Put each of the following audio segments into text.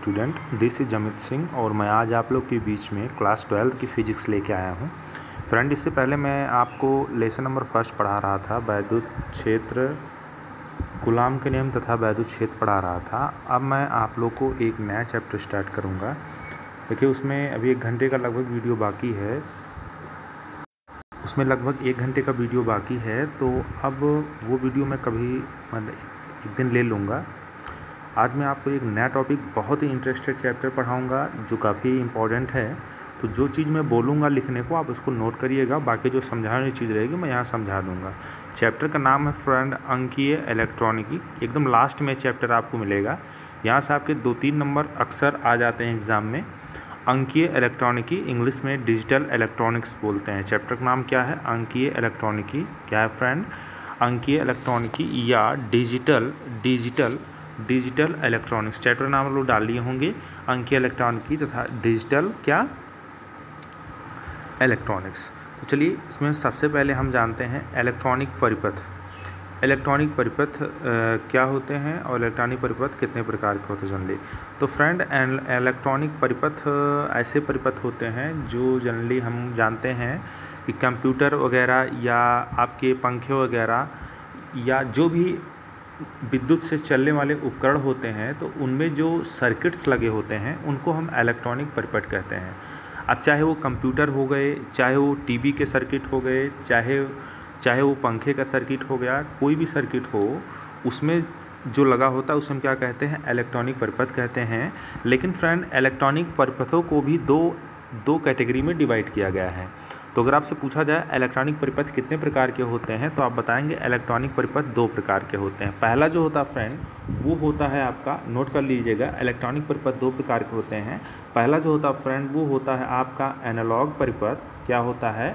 Student, this is Amit Singh और मैं आज आप लोग के बीच में क्लास 12 की फ़िज़िक्स लेके आया हूँ। फ्रेंड, इससे पहले मैं आपको लेसन नंबर फर्स्ट पढ़ा रहा था, वैद्युत क्षेत्र, कूलॉम के नियम तथा वैद्युत क्षेत्र पढ़ा रहा था। अब मैं आप लोग को एक नया चैप्टर स्टार्ट करूँगा। देखिए, उसमें अभी 1 घंटे का लगभग वीडियो बाकी है, तो अब वो वीडियो मैं कभी एक दिन ले लूँगा। आज मैं आपको एक नया टॉपिक, बहुत ही इंटरेस्टेड चैप्टर पढ़ाऊँगा जो काफ़ी इम्पोर्टेंट है। तो जो चीज़ मैं बोलूँगा लिखने को, आप उसको नोट करिएगा, बाकी जो समझाने वाली चीज़ रहेगी मैं यहाँ समझा दूँगा। चैप्टर का नाम है फ्रेंड अंकीय इलेक्ट्रॉनिकी। एकदम लास्ट में चैप्टर आपको मिलेगा। यहाँ से आपके 2-3 नंबर अक्सर आ जाते हैं एग्ज़ाम में। अंकीय इलेक्ट्रॉनिकी, इंग्लिश में डिजिटल इलेक्ट्रॉनिक्स बोलते हैं। चैप्टर का नाम क्या है? अंकीय इलेक्ट्रॉनिकी। क्या है फ्रेंड? अंकीय इलेक्ट्रॉनिकी या डिजिटल इलेक्ट्रॉनिक्स। चैप्टर नाम लोग डाल लिए होंगे, अंकीय इलेक्ट्रॉनिकी तथा डिजिटल क्या इलेक्ट्रॉनिक्स। तो चलिए, इसमें सबसे पहले हम जानते हैं इलेक्ट्रॉनिक परिपथ। इलेक्ट्रॉनिक परिपथ क्या होते हैं और इलेक्ट्रॉनिक परिपथ कितने प्रकार के होते हैं जनरली। तो फ्रेंड, इलेक्ट्रॉनिक परिपथ ऐसे परिपथ होते हैं जो जनरली हम जानते हैं कि कंप्यूटर वगैरह या आपके पंखे वगैरह या जो भी विद्युत से चलने वाले उपकरण होते हैं, तो उनमें जो सर्किट्स लगे होते हैं उनको हम इलेक्ट्रॉनिक परिपथ कहते हैं। अब चाहे वो कंप्यूटर हो गए, चाहे वो टीवी के सर्किट हो गए, चाहे वो पंखे का सर्किट हो गया, कोई भी सर्किट हो, उसमें जो लगा होता है उसे हम क्या कहते हैं? इलेक्ट्रॉनिक परिपथ कहते हैं। लेकिन फ्रेंड, इलेक्ट्रॉनिक परिपथों को भी दो कैटेगरी में डिवाइड किया गया है। तो अगर आपसे पूछा जाए इलेक्ट्रॉनिक परिपथ कितने प्रकार के होते हैं, तो आप बताएंगे इलेक्ट्रॉनिक परिपथ 2 प्रकार के होते हैं। पहला जो होता है फ्रेंड, वो होता है आपका, नोट कर लीजिएगा, इलेक्ट्रॉनिक परिपथ 2 प्रकार के होते हैं। पहला जो होता है फ्रेंड, वो होता है आपका एनालॉग परिपथ। क्या होता है?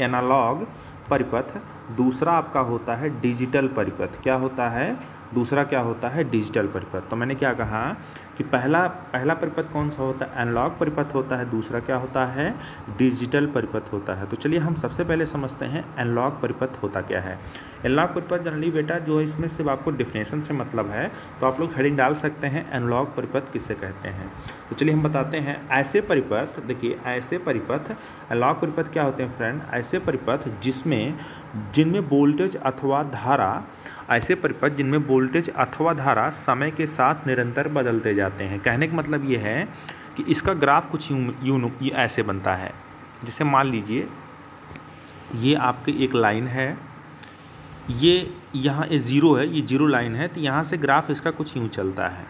एनालॉग परिपथ। दूसरा आपका होता है डिजिटल परिपथ। क्या होता है? दूसरा क्या होता है? डिजिटल परिपथ। तो मैंने क्या कहा कि पहला परिपथ कौन सा होता है? एनालॉग परिपथ होता है। दूसरा क्या होता है? डिजिटल परिपथ होता है। तो चलिए हम सबसे पहले समझते हैं एनालॉग परिपथ होता क्या है। एनालॉग परिपथ जनरली बेटा जो है, इसमें सिर्फ आपको डिफिनेशन से मतलब है, तो आप लोग हेडिंग डाल सकते हैं एनालॉग परिपथ किसे कहते हैं। तो चलिए हम बताते हैं ऐसे परिपथ। देखिए, ऐसे परिपथ, एनालॉग परिपथ क्या होते हैं फ्रेंड? ऐसे परिपथ जिनमें वोल्टेज अथवा धारा, ऐसे परिपथ जिनमें वोल्टेज अथवा धारा समय के साथ निरंतर बदलते जाते हैं। कहने का मतलब ये है कि इसका ग्राफ कुछ यूं ऐसे बनता है। जैसे मान लीजिए ये आपकी एक लाइन है, ये यहाँ ये ज़ीरो है, ये जीरो लाइन है, तो यहाँ से ग्राफ इसका कुछ यूँ चलता है।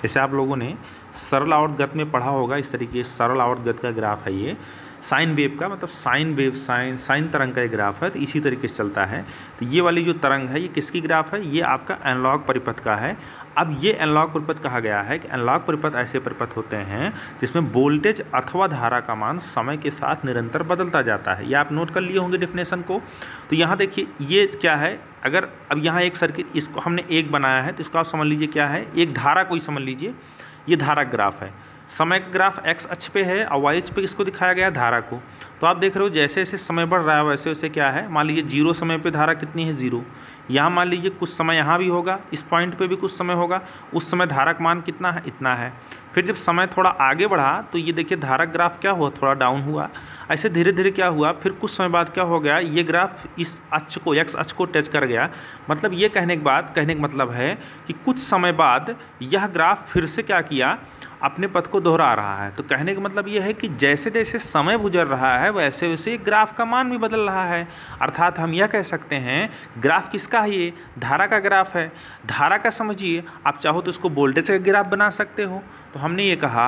जैसे आप लोगों ने सरल आवर्त गति में पढ़ा होगा, इस तरीके से सरल आवर्त गति का ग्राफ है ये, साइन वेव का, मतलब साइन तरंग का एक ग्राफ है, तो इसी तरीके से चलता है। तो ये वाली जो तरंग है, ये किसकी ग्राफ है? ये आपका एनालॉग परिपथ का है। अब ये एनालॉग परिपथ कहा गया है कि एनालॉग परिपथ ऐसे परिपथ होते हैं जिसमें वोल्टेज अथवा धारा का मान समय के साथ निरंतर बदलता जाता है। ये आप नोट कर लिए होंगे डेफिनेशन को। तो यहाँ देखिए, ये क्या है? अगर अब यहाँ एक सर्किट, इसको हमने एक बनाया है, तो इसको आप समझ लीजिए क्या है? एक धारा को ही समझ लीजिए, ये धारा ग्राफ है। समय का ग्राफ एक्स अक्ष पे है और वाई अक्ष पे इसको दिखाया गया है धारा को। तो आप देख रहे हो जैसे जैसे समय बढ़ रहा है वैसे वैसे क्या है, मान लीजिए 0 समय पे धारा कितनी है? 0। यहाँ मान लीजिए कुछ समय यहाँ भी होगा, इस पॉइंट पे भी कुछ समय होगा, उस समय धारा का मान कितना है? इतना है। फिर जब समय थोड़ा आगे बढ़ा तो ये देखिए धारा ग्राफ क्या हुआ? थोड़ा डाउन हुआ। ऐसे धीरे धीरे क्या हुआ, फिर कुछ समय बाद क्या हो गया, ये ग्राफ इस अक्ष को, एक्स अक्ष को टच कर गया। मतलब ये कहने का मतलब है कि कुछ समय बाद यह ग्राफ फिर से क्या किया, अपने पथ को दोहरा रहा है। तो कहने का मतलब ये है कि जैसे जैसे समय गुजर रहा है वैसे वैसे ग्राफ का मान भी बदल रहा है। अर्थात हम यह कह सकते हैं ग्राफ किसका है? ये धारा का ग्राफ है। धारा का समझिए, आप चाहो तो इसको वोल्टेज का ग्राफ बना सकते हो। तो हमने ये कहा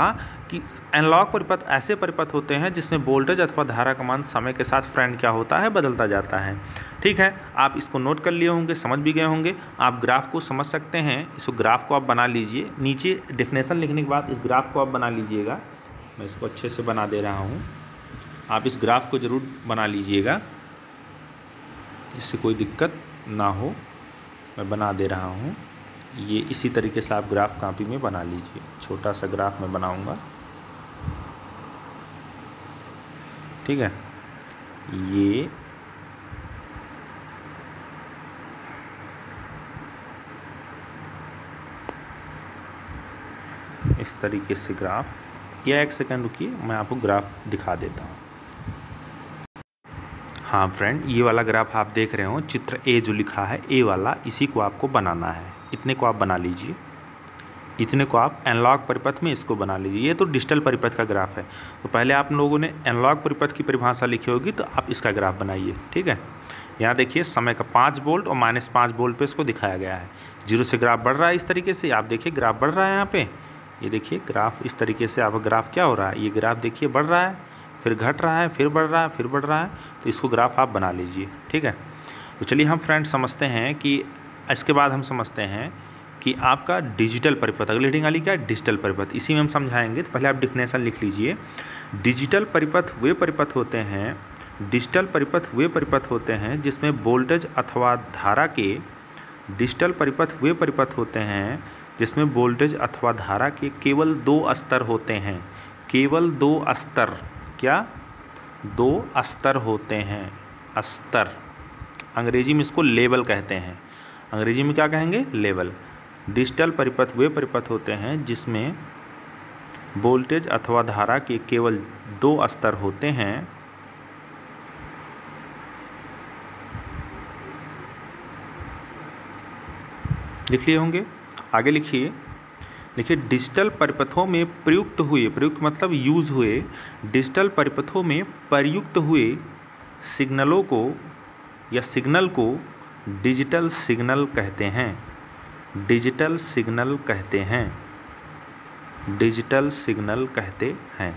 कि एनालॉग परिपथ ऐसे परिपथ होते हैं जिसमें वोल्टेज अथवा धारा का मान समय के साथ फ्रेंड क्या होता है? बदलता जाता है। ठीक है, आप इसको नोट कर लिए होंगे, समझ भी गए होंगे। आप ग्राफ को समझ सकते हैं, इस ग्राफ को आप बना लीजिए। नीचे डेफिनेशन लिखने के बाद इस ग्राफ को आप बना लीजिएगा। मैं इसको अच्छे से बना दे रहा हूँ, आप इस ग्राफ को ज़रूर बना लीजिएगा जिससे कोई दिक्कत ना हो। मैं बना दे रहा हूँ, ये इसी तरीके से आप ग्राफ कॉपी में बना लीजिए। छोटा सा ग्राफ मैं बनाऊँगा, ठीक है। ये इस तरीके से ग्राफ, या एक सेकंड रुकिए मैं आपको ग्राफ दिखा देता हूँ। हाँ फ्रेंड, ये वाला ग्राफ आप देख रहे हो, चित्र ए जो लिखा है ए वाला, इसी को आपको बनाना है। इतने को आप बना लीजिए, इतने को आप एनालॉग परिपथ में इसको बना लीजिए। ये तो डिजिटल परिपथ का ग्राफ है, तो पहले आप लोगों ने एनालॉग परिपथ की परिभाषा लिखी होगी, तो आप इसका ग्राफ बनाइए। ठीक है, यहाँ देखिए समय का 5 वोल्ट और -5 वोल्ट पे इसको दिखाया गया है। 0 से ग्राफ बढ़ रहा है इस तरीके से, आप देखिए ग्राफ बढ़ रहा है यहाँ पे, ये देखिए ग्राफ इस तरीके से। आप ग्राफ क्या हो रहा है, ये ग्राफ देखिए बढ़ रहा है, फिर घट रहा है, फिर बढ़ रहा है, फिर बढ़ रहा है, तो इसको ग्राफ आप बना लीजिए। ठीक है, तो चलिए हम फ्रेंड समझते हैं कि इसके बाद हम समझते हैं कि आपका डिजिटल परिपथ, अगली हेडिंग वाली क्या है, डिजिटल परिपथ, इसी में हम समझाएंगे। तो पहले आप डिफिनेशन लिख लीजिए। डिजिटल परिपथ वे परिपथ होते हैं, डिजिटल परिपथ वे परिपथ होते हैं जिसमें वोल्टेज अथवा धारा के, डिजिटल परिपथ वे परिपथ होते हैं जिसमें वोल्टेज अथवा धारा के केवल 2 स्तर होते हैं। केवल 2 स्तर, क्या 2 स्तर होते हैं, स्तर, अंग्रेजी में इसको लेवल कहते हैं। अंग्रेजी में क्या कहेंगे, लेवल। डिजिटल परिपथ वे परिपथ होते हैं जिसमें वोल्टेज अथवा धारा के केवल 2 स्तर होते हैं। लिख लिए होंगे, आगे लिखिए। देखिए डिजिटल परिपथों में प्रयुक्त हुए, प्रयुक्त मतलब यूज़ हुए, डिजिटल परिपथों में प्रयुक्त हुए सिग्नलों को या सिग्नल को डिजिटल सिग्नल कहते हैं। डिजिटल सिग्नल कहते हैं, डिजिटल सिग्नल कहते हैं।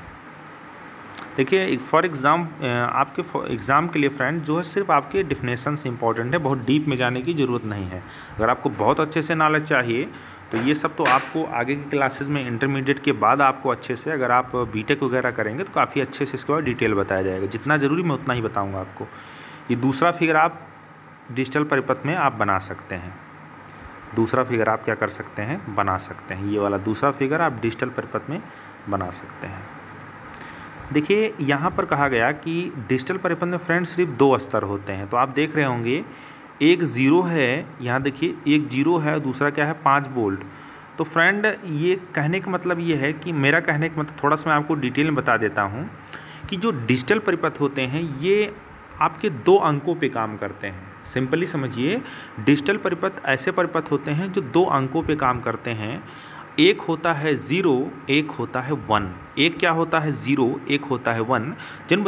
देखिए फॉर एग्ज़ाम, आपके एग्ज़ाम के लिए फ्रेंड जो है सिर्फ आपके डिफिनेशन से इंपॉर्टेंट है, बहुत डीप में जाने की ज़रूरत नहीं है। अगर आपको बहुत अच्छे से नॉलेज चाहिए तो ये सब तो आपको आगे की क्लासेस में, इंटरमीडिएट के बाद आपको अच्छे से, अगर आप बीटेक वगैरह करेंगे तो काफ़ी अच्छे से इसके बाद डिटेल बताया जाएगा। जितना ज़रूरी मैं उतना ही बताऊँगा आपको। ये दूसरा फिगर आप डिजिटल परिपथ में आप बना सकते हैं, दूसरा फिगर आप क्या कर सकते हैं, बना सकते हैं। ये वाला दूसरा फिगर आप डिजिटल परिपथ में बना सकते हैं। देखिए यहाँ पर कहा गया कि डिजिटल परिपथ में फ्रेंड सिर्फ 2 स्तर होते हैं। तो आप देख रहे होंगे एक 0 है, यहाँ देखिए एक 0 है, दूसरा क्या है 5 वोल्ट। तो फ्रेंड ये कहने का मतलब ये है कि, मेरा कहने का मतलब थोड़ा सा मैं आपको डिटेल में बता देता हूँ कि जो डिजिटल परिपथ होते हैं ये आपके 2 अंकों पे काम करते हैं। सिंपली समझिए, डिजिटल परिपथ ऐसे परिपथ होते हैं जो 2 अंकों पे काम करते हैं। एक होता है 0, एक होता है 1। एक क्या होता है 0, एक होता है 1। जिन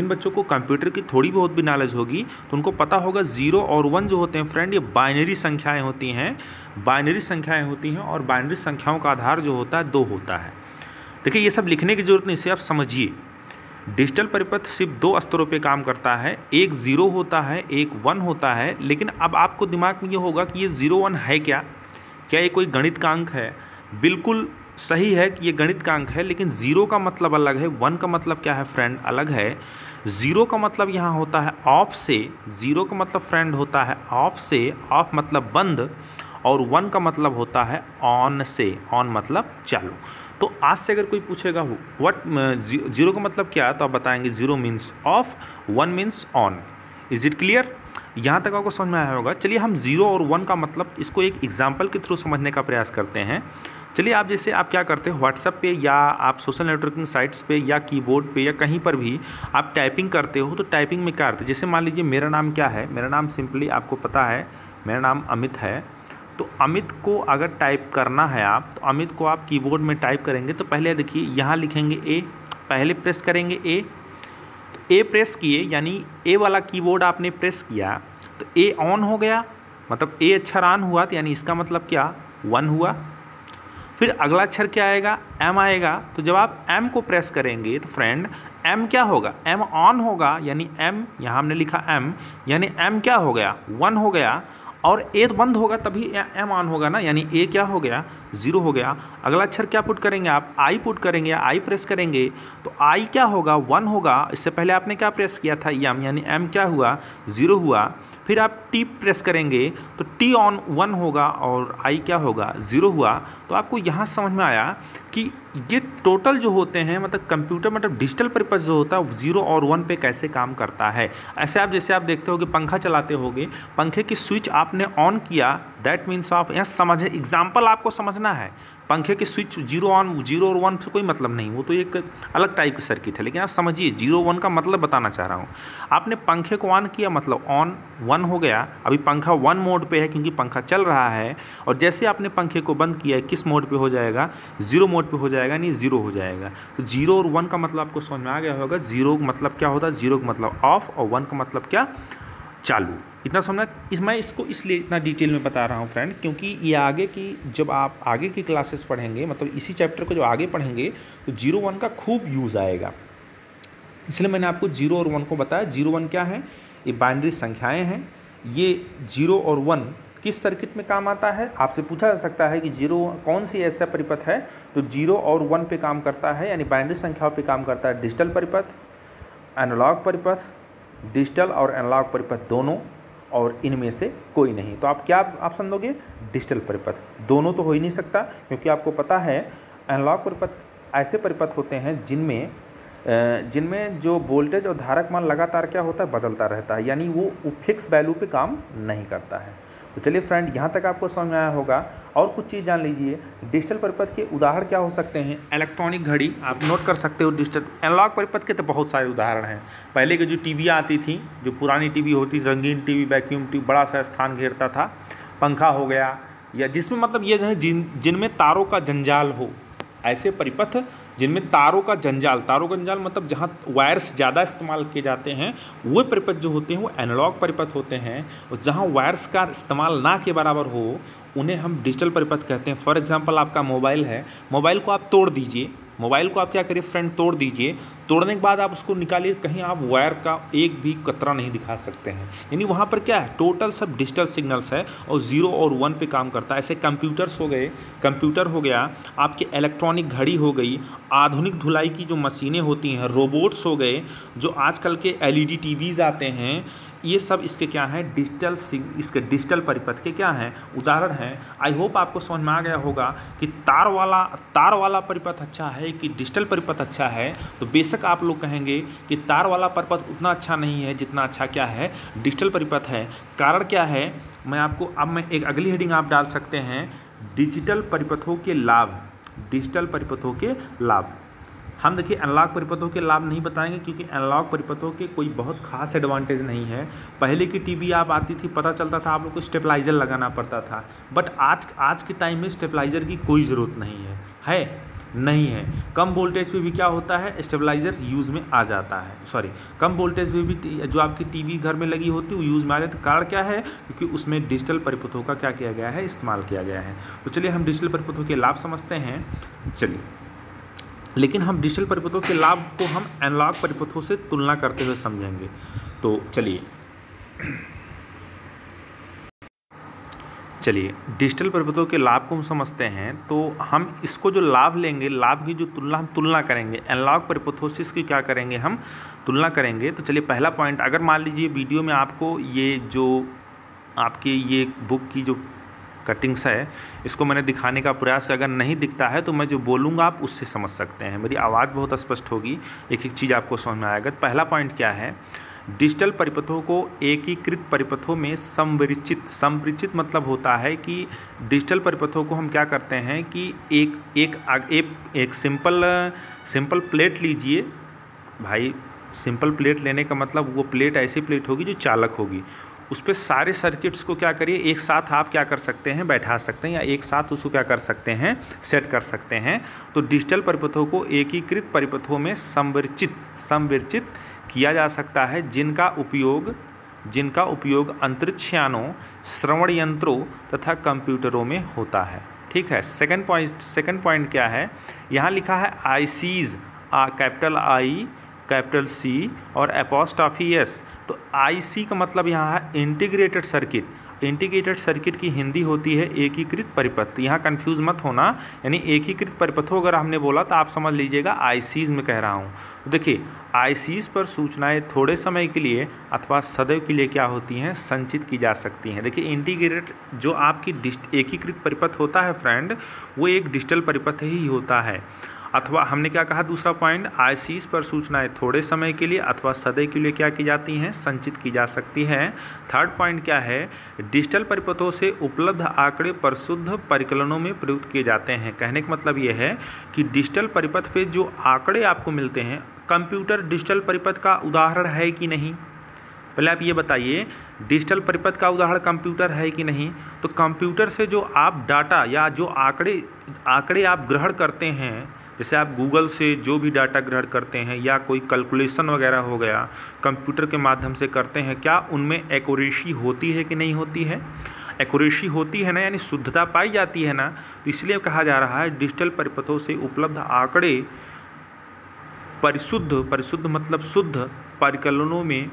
बच्चों को कंप्यूटर की थोड़ी बहुत भी नॉलेज होगी तो उनको पता होगा 0 और 1 जो होते हैं फ्रेंड, ये बाइनरी संख्याएं होती हैं, बाइनरी संख्याएं होती हैं, और बाइनरी संख्याओं का आधार जो होता है 2 होता है। देखिए ये सब लिखने की ज़रूरत नहीं, इसे आप समझिए। डिजिटल परिपथ सिर्फ 2 स्तरों पे काम करता है, एक 0 होता है, एक 1 होता है। लेकिन अब आपको दिमाग में ये होगा कि ये 0 1 है क्या ये कोई गणित का अंक है? बिल्कुल सही है कि ये गणित का अंक है, लेकिन 0 का मतलब अलग है, 1 का मतलब क्या है फ्रेंड, अलग है। 0 का मतलब यहाँ होता है ऑफ से, 0 का मतलब फ्रेंड होता है ऑफ से, ऑफ मतलब बंद, और 1 का मतलब होता है ऑन से, ऑन मतलब चालू। तो आज से अगर कोई पूछेगा व्हाट 0 का मतलब क्या है, तो आप बताएंगे 0 means of, 1 means on. Is it clear? यहाँ तक आपको समझ में आया होगा। चलिए हम 0 और 1 का मतलब इसको एक एग्जाम्पल के थ्रू समझने का प्रयास करते हैं। चलिए आप जैसे आप क्या करते हो, व्हाट्सएप पे या आप सोशल नेटवर्किंग साइट्स पे या कीबोर्ड पे या कहीं पर भी आप टाइपिंग करते हो, तो टाइपिंग में क्या करते हैं, जैसे मान लीजिए मेरा नाम क्या है, मेरा नाम सिंपली आपको पता है मेरा नाम अमित है। तो अमित को अगर टाइप करना है आप, तो अमित को आप कीबोर्ड में टाइप करेंगे तो पहले देखिए यहाँ लिखेंगे ए, पहले प्रेस करेंगे ए। तो ए प्रेस किए, यानी ए वाला कीबोर्ड आपने प्रेस किया तो ए ऑन हो गया, मतलब ए अक्षर ऑन हुआ, तो यानी इसका मतलब क्या 1 हुआ। फिर अगला अक्षर क्या आएगा, एम आएगा। तो जब आप एम को प्रेस करेंगे तो फ्रेंड एम क्या होगा, एम ऑन होगा, यानी एम, यहाँ हमने लिखा एम, यानी एम क्या हो गया 1 हो गया, और ए बंद होगा तभी एम ऑन होगा ना, यानी ए क्या हो गया 0 हो गया। अगला अक्षर क्या पुट करेंगे आप, आई पुट करेंगे, आई प्रेस करेंगे तो आई क्या होगा 1 होगा। इससे पहले आपने क्या प्रेस किया था एम, यानी एम क्या हुआ 0 हुआ। फिर आप टी प्रेस करेंगे तो टी ऑन 1 होगा और आई क्या होगा 0 हुआ। तो आपको यहाँ समझ में आया कि ये टोटल जो होते हैं, मतलब कंप्यूटर मतलब डिजिटल परिपथ जो होता है 0 और 1 पे कैसे काम करता है। ऐसे आप जैसे आप देखते होगे पंखा चलाते होगे, पंखे की स्विच आपने ऑन किया, दैट मीन्स ऑफ। यहाँ समझे, एग्जाम्पल आपको समझना है, पंखे के स्विच 0 और 1 से कोई मतलब नहीं, वो तो एक अलग टाइप की सर्किट है। लेकिन आप समझिए 0 1 का मतलब बताना चाह रहा हूँ। आपने पंखे को ऑन किया मतलब ऑन 1 हो गया, अभी पंखा 1 मोड पे है क्योंकि पंखा चल रहा है, और जैसे आपने पंखे को बंद किया किस मोड पे हो जाएगा, 0 मोड पे हो जाएगा, यानी 0 हो जाएगा। तो 0 और 1 का मतलब आपको समझ में आ गया होगा। 0 मतलब क्या होता है, 0 का मतलब ऑफ और 1 का मतलब क्या, चालू। इतना समझना। मैं इसको इसलिए इतना डिटेल में बता रहा हूँ फ्रेंड, क्योंकि ये आगे की जब आप आगे की क्लासेस पढ़ेंगे, मतलब इसी चैप्टर को जब आगे पढ़ेंगे तो 0 1 का खूब यूज़ आएगा। इसलिए मैंने आपको 0 और 1 को बताया। 0 1 क्या है, ये बाइनरी संख्याएं हैं। ये 0 और 1 किस सर्किट में काम आता है, आपसे पूछा जा सकता है कि 0 कौन सी ऐसा परिपथ है जो 0 और 1 पे काम करता है, यानी बाइनरी संख्याओं पे काम करता है। डिजिटल परिपथ, एनालॉग परिपथ, डिजिटल और एनालॉग परिपथ दोनों, और इनमें से कोई नहीं। तो आप क्या ऑप्शन दोगे, डिजिटल परिपथ। दोनों तो हो ही नहीं सकता, क्योंकि आपको पता है एनालॉग परिपथ ऐसे परिपथ होते हैं जिनमें जो वोल्टेज और धारक मान लगातार क्या होता है, बदलता रहता है, यानी वो फिक्स वैल्यू पे काम नहीं करता है। तो चलिए फ्रेंड, यहाँ तक आपको समझ में आया होगा। और कुछ चीज़ जान लीजिए, डिजिटल परिपथ के उदाहरण क्या हो सकते हैं। इलेक्ट्रॉनिक घड़ी आप नोट कर सकते हो। डिजिटल एनालॉग परिपथ के तो बहुत सारे उदाहरण हैं। पहले की जो टीवी आती थी, जो पुरानी टीवी होती थी, रंगीन टीवी, वैक्यूम टीवी, बड़ा सा स्थान घेरता था। पंखा हो गया, या जिसमें मतलब ये जो है जिनमें तारों का जंजाल हो, ऐसे परिपथ जिनमें तारों का जंजाल मतलब जहाँ वायर्स ज़्यादा इस्तेमाल किए जाते हैं, वो परिपथ जो होते हैं वो एनालॉग परिपथ होते हैं। और जहाँ वायर्स का इस्तेमाल ना के बराबर हो, उन्हें हम डिजिटल परिपथ कहते हैं। फॉर एग्जांपल आपका मोबाइल है, मोबाइल को आप तोड़ दीजिए, मोबाइल को आप क्या करिए फ्रेंड, तोड़ दीजिए। तोड़ने के बाद आप उसको निकालिए, कहीं आप वायर का एक भी कतरा नहीं दिखा सकते हैं, यानी वहाँ पर क्या है, टोटल सब डिजिटल सिग्नल्स है और 0 और 1 पे काम करता है। ऐसे कंप्यूटर्स हो गए, कंप्यूटर हो गया, आपकी इलेक्ट्रॉनिक घड़ी हो गई, आधुनिक धुलाई की जो मशीनें होती हैं, रोबोट्स हो गए, जो आजकल के LED टीवीज़ आते हैं, ये सब इसके क्या हैं, इसके डिजिटल परिपथ के क्या हैं, उदाहरण हैं। आई होप आपको समझ में आ गया होगा कि तार वाला परिपथ अच्छा है कि डिजिटल परिपथ अच्छा है। तो बेशक आप लोग कहेंगे कि तार वाला परिपथ उतना अच्छा नहीं है जितना अच्छा क्या है, डिजिटल परिपथ है। कारण क्या है, मैं एक अगली हेडिंग आप डाल सकते हैं, डिजिटल परिपथों के लाभ। डिजिटल परिपथों के लाभ हम देखिए एनालॉग परिपथों के लाभ नहीं बताएंगे, क्योंकि एनालॉग परिपथों के कोई बहुत खास एडवांटेज नहीं है। पहले की टीवी आप आती थी, पता चलता था आप लोग को स्टेबलाइज़र लगाना पड़ता था, बट आज के टाइम में स्टेबलाइज़र की कोई ज़रूरत नहीं है। कम वोल्टेज पे भी क्या होता है, स्टेबलाइज़र यूज़ में आ जाता है। कम वोल्टेज पे भी जो आपकी टीवी घर में लगी होती है वो यूज़ में आ जाती है। कारण क्या है, क्योंकि उसमें डिजिटल परिपथों का क्या किया गया है, इस्तेमाल किया गया है। तो चलिए हम डिजिटल परिपथों के लाभ समझते हैं। चलिए, लेकिन हम डिजिटल परिपथों के लाभ को हम एनालॉग परिपथों से तुलना करते हुए समझेंगे। तो चलिए डिजिटल परिपथों के लाभ को हम समझते हैं। तो हम इसको जो लाभ लेंगे, लाभ की जो तुलना करेंगे एनालॉग परिपथों से, इसकी क्या करेंगे, हम तुलना करेंगे। तो चलिए पहला पॉइंट, अगर मान लीजिए वीडियो में आपको ये जो आपकी ये बुक की जो कटिंग्स है, इसको मैंने दिखाने का प्रयास, अगर नहीं दिखता है तो मैं जो बोलूँगा आप उससे समझ सकते हैं, मेरी आवाज़ बहुत स्पष्ट होगी, एक एक चीज़ आपको समझ में आएगा। पहला पॉइंट क्या है, डिजिटल परिपथों को एकीकृत परिपथों में संवृचित मतलब होता है कि डिजिटल परिपथों को हम क्या करते हैं कि एक सिंपल प्लेट लीजिए भाई। सिंपल प्लेट लेने का मतलब वो प्लेट ऐसी प्लेट होगी जो चालक होगी, उस पर सारे सर्किट्स को क्या करिए, एक साथ आप क्या कर सकते हैं, बैठा सकते हैं, या एक साथ उसको क्या कर सकते हैं, सेट कर सकते हैं। तो डिजिटल परिपथों को एकीकृत परिपथों में संवृचित किया जा सकता है, जिनका उपयोग अंतरिक्ष यानों, श्रवण यंत्रों तथा कंप्यूटरों में होता है। ठीक है। सेकंड पॉइंट क्या है, यहाँ लिखा है IC's, capital I, capital C और एपोस्ट्रॉफी एस। तो आईसी का मतलब यहाँ है इंटीग्रेटेड सर्किट। इंटीग्रेटेड सर्किट की हिंदी होती है एकीकृत परिपथ। यहाँ कंफ्यूज मत होना, यानी एकीकृत परिपथों अगर हमने बोला तो आप समझ लीजिएगा आईसीज में कह रहा हूँ। तो देखिए आईसीज पर सूचनाएं थोड़े समय के लिए अथवा सदैव के लिए क्या होती हैं, संचित की जा सकती हैं। देखिए इंटीग्रेटेड जो आपकी एकीकृत परिपथ होता है फ्रेंड, वो एक डिजिटल परिपथ ही होता है। अथवा हमने क्या कहा दूसरा पॉइंट, आईसीस पर सूचनाएं थोड़े समय के लिए अथवा सदैव के लिए क्या की जाती हैं, संचित की जा सकती हैं। थर्ड पॉइंट क्या है, डिजिटल परिपथों से उपलब्ध आंकड़े परिशुद्ध परिकलनों में प्रयुक्त किए जाते हैं। कहने का मतलब ये है कि डिजिटल परिपथ पे जो आंकड़े आपको मिलते हैं, कंप्यूटर डिजिटल परिपथ का उदाहरण है कि नहीं, पहले आप ये बताइए, डिजिटल परिपथ का उदाहरण कंप्यूटर है कि नहीं। तो कंप्यूटर से जो आप डाटा या जो आंकड़े आप ग्रहण करते हैं, जैसे आप गूगल से जो भी डाटा ग्रहण करते हैं या कोई कैलकुलेशन वगैरह हो गया कंप्यूटर के माध्यम से करते हैं, क्या उनमें एक्यूरेसी होती है कि नहीं होती है? एक्यूरेसी होती है ना, यानी शुद्धता पाई जाती है ना। तो इसलिए कहा जा रहा है डिजिटल परिपथों से उपलब्ध आंकड़े परिशुद्ध मतलब शुद्ध परिकलनों में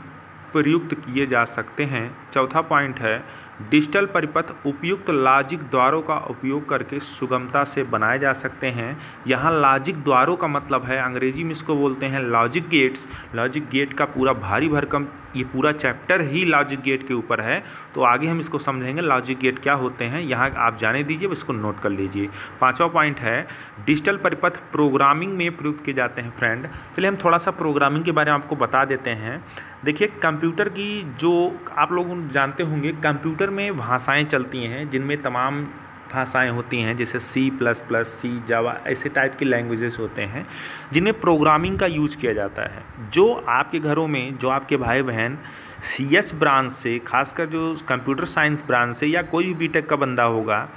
प्रयुक्त किए जा सकते हैं। चौथा पॉइंट है, डिजिटल परिपथ उपयुक्त लॉजिक द्वारों का उपयोग करके सुगमता से बनाए जा सकते हैं। यहाँ लॉजिक द्वारों का मतलब है, अंग्रेजी में इसको बोलते हैं लॉजिक गेट्स। लॉजिक गेट का पूरा भारी भरकम ये पूरा चैप्टर ही लॉजिक गेट के ऊपर है, तो आगे हम इसको समझेंगे लॉजिक गेट क्या होते हैं। यहाँ आप जाने दीजिए, इसको नोट कर लीजिए। पांचवा पॉइंट है, डिजिटल परिपथ प्रोग्रामिंग में प्रयुक्त किए जाते हैं। फ्रेंड चलिए हम थोड़ा सा प्रोग्रामिंग के बारे में आपको बता देते हैं। देखिए कंप्यूटर की जो आप लोग जानते होंगे, कंप्यूटर में भाषाएं चलती हैं जिनमें तमाम भाषाएं होती हैं, जैसे C++, सी, जावा, ऐसे टाइप की लैंग्वेजेस होते हैं जिनमें प्रोग्रामिंग का यूज किया जाता है। जो आपके घरों में जो आपके भाई बहन CS ब्रांच से, खासकर जो कंप्यूटर साइंस ब्रांच से या कोई भी बीटेक का बंदा होगा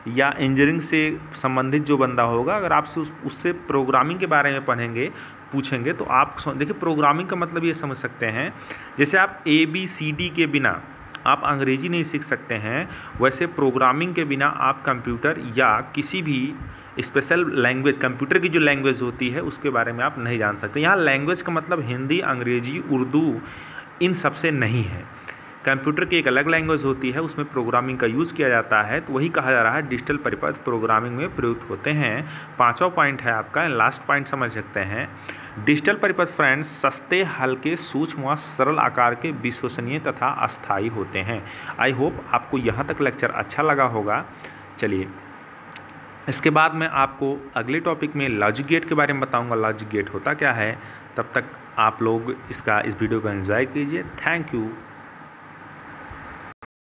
या इंजीनियरिंग से संबंधित जो बंदा होगा, अगर आपसे उससे प्रोग्रामिंग के बारे में पूछेंगे तो आप देखिए प्रोग्रामिंग का मतलब ये समझ सकते हैं, जैसे आप ABCD के बिना आप अंग्रेजी नहीं सीख सकते हैं, वैसे प्रोग्रामिंग के बिना आप कंप्यूटर या किसी भी स्पेशल लैंग्वेज, कंप्यूटर की जो लैंग्वेज होती है उसके बारे में आप नहीं जान सकते। यहाँ लैंग्वेज का मतलब हिंदी, अंग्रेजी, उर्दू इन सब से नहीं है। कंप्यूटर की एक अलग लैंग्वेज होती है, उसमें प्रोग्रामिंग का यूज़ किया जाता है, तो वही कहा जा रहा है डिजिटल परिपथ प्रोग्रामिंग में प्रयुक्त होते हैं। पांचवा पॉइंट है आपका, लास्ट पॉइंट समझ सकते हैं, डिजिटल परिपथ फ्रेंड्स सस्ते, हल्के, सूक्ष्म व सरल आकार के, विश्वसनीय तथा अस्थायी होते हैं। आई होप आपको यहाँ तक लेक्चर अच्छा लगा होगा। चलिए इसके बाद मैं आपको अगले टॉपिक में लॉजिक गेट के बारे में बताऊँगा, लॉजिक गेट होता क्या है। तब तक आप लोग इस वीडियो को एंजॉय कीजिए। Thank you.